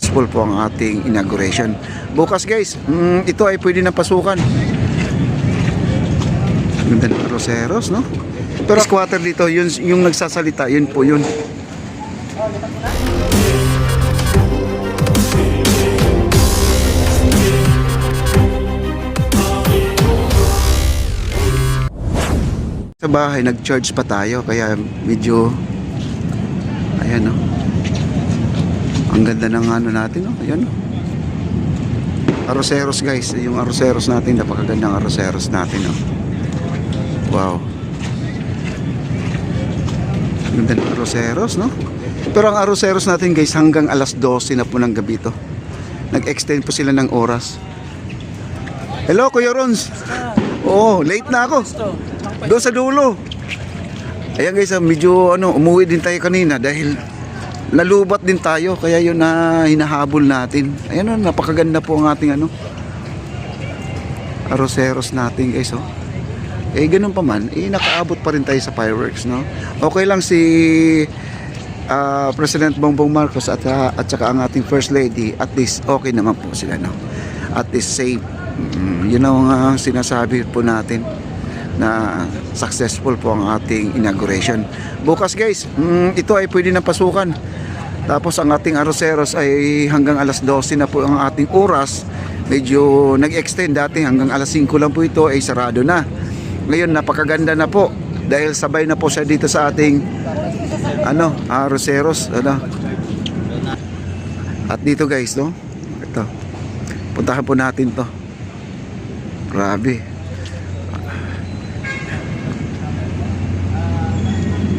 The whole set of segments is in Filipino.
Successful po ang ating inauguration. Bukas guys, ito ay pwede na pasukan. Ganda ng Roseros, no? Pero squatter dito, yun, yung nagsasalita, yun po yun. Sa bahay, nag-charge pa tayo, kaya medyo, ayan, no? Ang ganda ng ano natin, no? Ayan, no? Arroceros guys, yung arroceros natin, napakagandang arroceros natin, no? Wow. Ang ganda ng arroceros, no? Pero ang arroceros natin guys, hanggang alas 12 na po ng gabi to. Nag-extend po sila ng oras. Hello Kuya Rons. Oo, late na ako. Doon sa dulo. Ayan guys, medyo umuwi din tayo kanina dahil nalubat din tayo, kaya yun na hinahabol natin. Ayan, napakaganda po ang ating arroceros natin guys, oh. Ganun pa man, nakaabot pa rin tayo sa fireworks, no? Okay lang si President Bongbong Marcos at saka ang ating First Lady, at least okay naman po sila, no? At least safe. Yun ang sinasabi po natin na successful po ang ating inauguration. Bukas guys, ito ay pwede na pasukan. Tapos ang ating arroceros ay hanggang alas 12 na po ang ating oras. Medyo nag-extend, dati hanggang alas 5 lang po ito ay sarado na. Ngayon napakaganda na po dahil sabay na po siya dito sa ating arroceros, At dito guys, no? Ito. Puntahan po natin 'to. Grabe.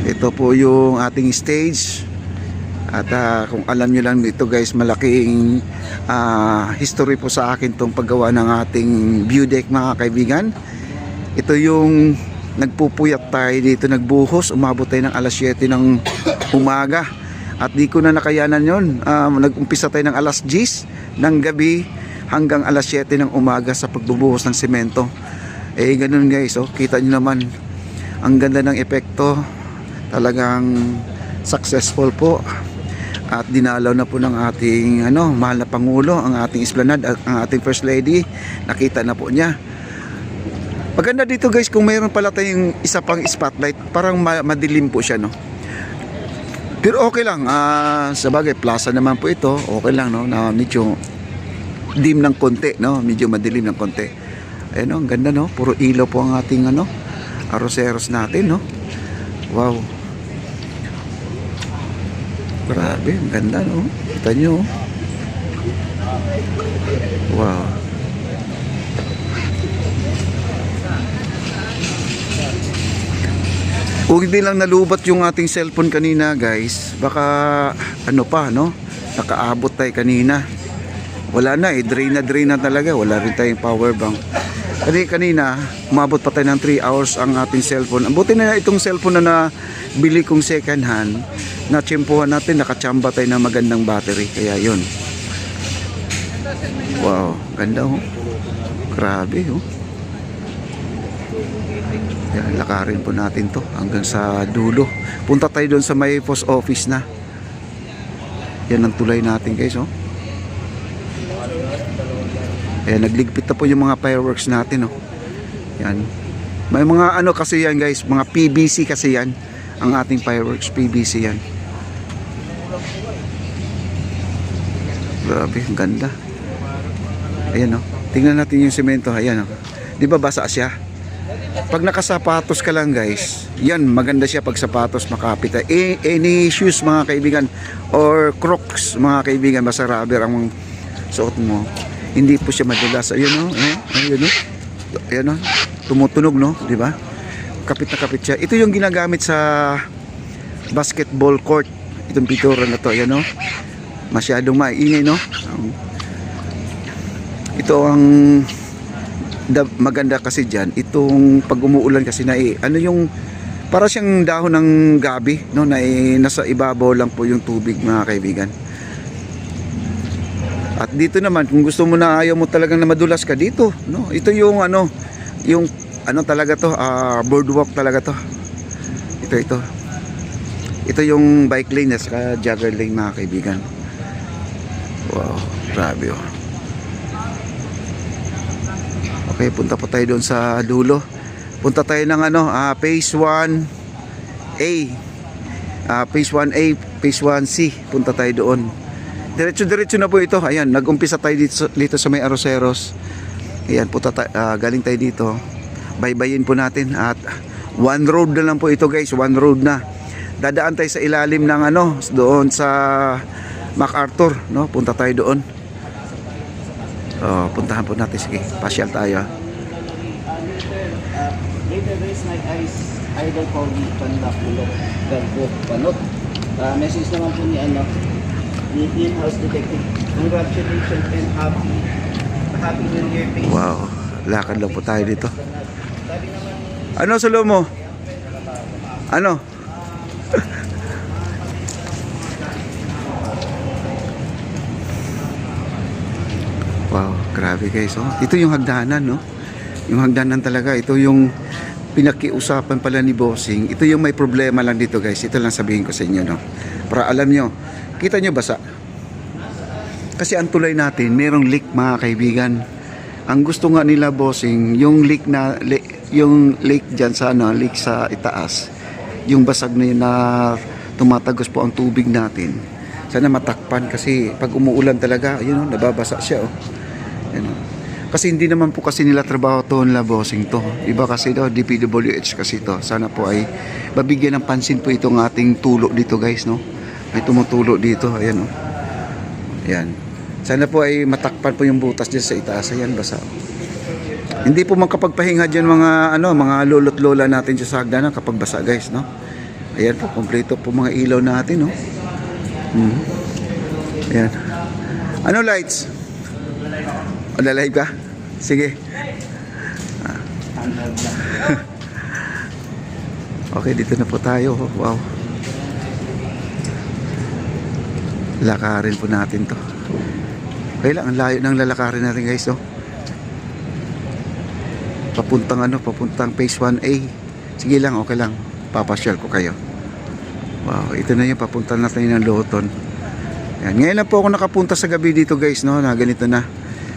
Ito po yung ating stage. At kung alam nyo lang dito guys, malaking history po sa akin tong paggawa ng ating view deck mga kaibigan. Ito yung nagpupuyat tayo dito, nagbuhos, umabot tayo ng alas 7 ng umaga. At di ko na nakayanan yun. Nag-umpisa tayo ng alas 10 ng gabi hanggang alas 7 ng umaga sa pagbubuhos ng semento. Ganun guys, oh, kita nyo naman ang ganda ng epekto. Talagang successful po. At dinalaw na po ng ating mahal na Pangulo, ang ating esplanade at ang ating First Lady. Nakita na po niya. Maganda dito guys, kung mayroon pala tayong isa pang spotlight, parang madilim po siya, no? Pero okay lang, sa bagay, plaza naman po ito, okay lang, no? Na medyo dim ng konti, no? Medyo madilim ng konti. Ayun, no? Ang ganda, no? Puro ilaw po ang ating arroceros natin, no? Wow. Grabe, ang ganda, no? Kita nyo. Wow. Kung hindi lang nalubat yung ating cellphone kanina guys, baka nakaabot tayo kanina. Wala na, drain na talaga. Wala rin tayong power bank. Kasi kanina, umabot pa tayo ng 3 hours ang ating cellphone. Buti na itong cellphone na bili kong second hand, na tsempuhan natin, nakachamba tayo ng magandang battery. Kaya yun. Wow, ganda, oh. Grabe, oh. Yan, lakarin po natin to hanggang sa dulo. Punta tayo doon sa may post office na. Yan ang tulay natin guys, oh. Nagligpit na po yung mga fireworks natin, oh. Yan. May mga kasi yan guys, mga PVC kasi yan. Ang ating fireworks, PVC yan. Grabe, ang ganda. Ayan, oh. Tingnan natin yung semento, ayan, oh. Di ba basa siya? Pag nakasapatos ka lang guys, yan, maganda siya pag sapatos makapit. Any shoes mga kaibigan, or Crocs mga kaibigan, basta rubber ang suot mo, hindi po siya madulas. Ayun, no? Ayun, no? Ayun, no? Tumutunog, no? Di ba? Kapit na kapit siya. Ito yung ginagamit sa basketball court. Itong pintura na to, ayan, no? Masyadong maingay, no? Ito ang maganda kasi dyan, itong pag umuulan kasi na yung para siyang dahon ng gabi, no, na nasa ibabaw lang po yung tubig mga kaibigan. At dito naman, kung gusto mo na ayaw mo talagang na madulas ka dito, no, ito yung yung talaga to, boardwalk talaga to. Ito yung bike lane at jogger lane mga kaibigan. Wow, grabe oh. Okay, punta po tayo doon sa dulo. Punta tayo ng ano, phase 1A. Phase 1A, phase 1C. Punta tayo doon. Diretso-diretso na po ito. Ayan, nag-umpisa tayo dito sa may Arroceros. Ayan, galing tayo dito. Baybayin po natin at one road na lang po ito guys, one road na. Dadaan tayo sa ilalim ng ano, doon sa MacArthur, no? Punta tayo doon. Puntahan po natin, sige, pasyal tayo. Later days night ice idol for the Pandakulog Galbo Panot. Message naman po ni ano, ni in-house detective. Congratulations and happy New Year. Wow, lakad lang po tayo dito. Ano solo mo? Ano? Wow, grabe guys. Oh. Ito yung hagdanan, no? Yung hagdanan talaga. Ito yung pinakiusapan pala ni Bossing. Ito yung may problema lang dito guys. Ito lang sabihin ko sa inyo, no? Para alam nyo. Kita nyo basa? Kasi ang tulay natin, merong leak mga kaibigan. Ang gusto nga nila Bossing, yung leak yung lake dyan sa ano, lake sa itaas, yung basag na yun na tumatagos po ang tubig natin, sana matakpan kasi pag umuulan talaga, yun o, nababasa siya o. Yun o. Kasi hindi naman po kasi nila trabaho to nila Bossing to, iba kasi to, DPWH kasi to. Sana po ay babigyan ng pansin po itong ating tulo dito guys, no? May tumutulo dito, ayan o. Ayan, sana po ay matakpan po yung butas dyan sa itaas, ayan basa. Hindi po makapagpahinga diyan mga lolo't lola natin sa hagdanan kapag basa guys, no? Ayan po, kompleto po mga ilaw natin, no? Ayan. Ano lights? Live ka? Sige. Okay, dito na po tayo. Wow. Lakarin po natin to. Okay lang, ang layo ng lalakarin natin guys, no? Papuntang phase 1A. Sige lang, okay lang. Papasyal ko kayo. Wow, ito na yung papunta natin ng Loton. Yan. Ngayon lang po ako nakapunta sa gabi dito guys, no? Na ganito na.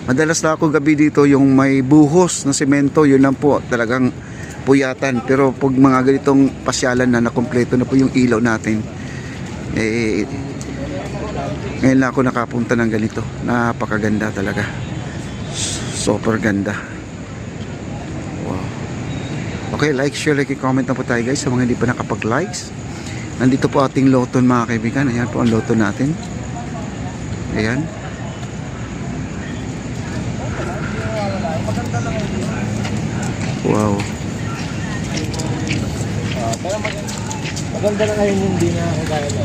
Madalas na ako gabi dito yung may buhos na semento, yun lang po, talagang puyatan. Pero pag mga ganitong pasyalan na nakompleto na po yung ilaw natin, ngayon lang ako nakapunta ng ganito. Napakaganda talaga. Super ganda. Okay, like, share, like, comment na po tayo guys sa mga hindi pa nakapag-likes. Nandito po ating Loton mga kaibigan. Ayan po ang Loton natin. Ayan. Wow. Maganda na ngayon hindi na ako kaya na.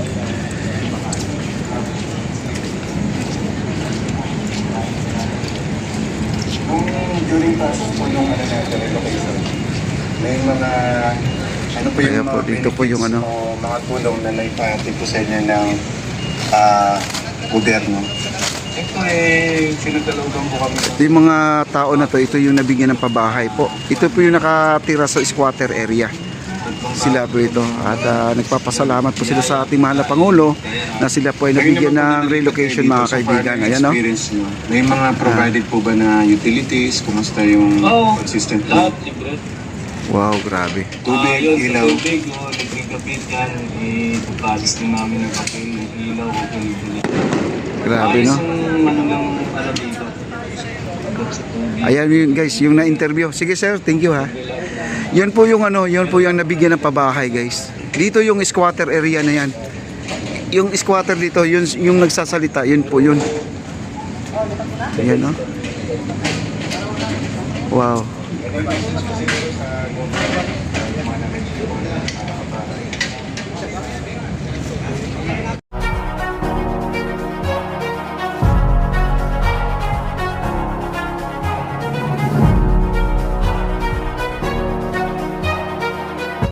Kung during process po yung relocation, may mga po yung po, dito po yung mga tulong na naipahati po sa inyo ng gobyerno. Ito sinagdalawgan po kami. Ito yung mga tao na to, ito yung nabigyan ng pabahay po. Ito po yung nakatira sa squatter area. Sila po ito. At nagpapasalamat po sila sa ating mahal na Pangulo na sila po ay nabigyan ng relocation mga kaibigan. Ayan o. May mga provided po ba na utilities? Kumusta yung consistent po? Wow, grabe. Tubig, ilaw. Tubig, nagkikapit yan, ipapalis din namin ng papel, ilaw, Grabe, no? Ayan yun guys, yung na-interview. Sige sir, thank you ha. Yun po yung yun po yung nabigyan ng pabahay guys. Dito yung squatter area na yan. Yung squatter dito, yun yung nagsasalita, yun po yun. Ayan, no? Wow.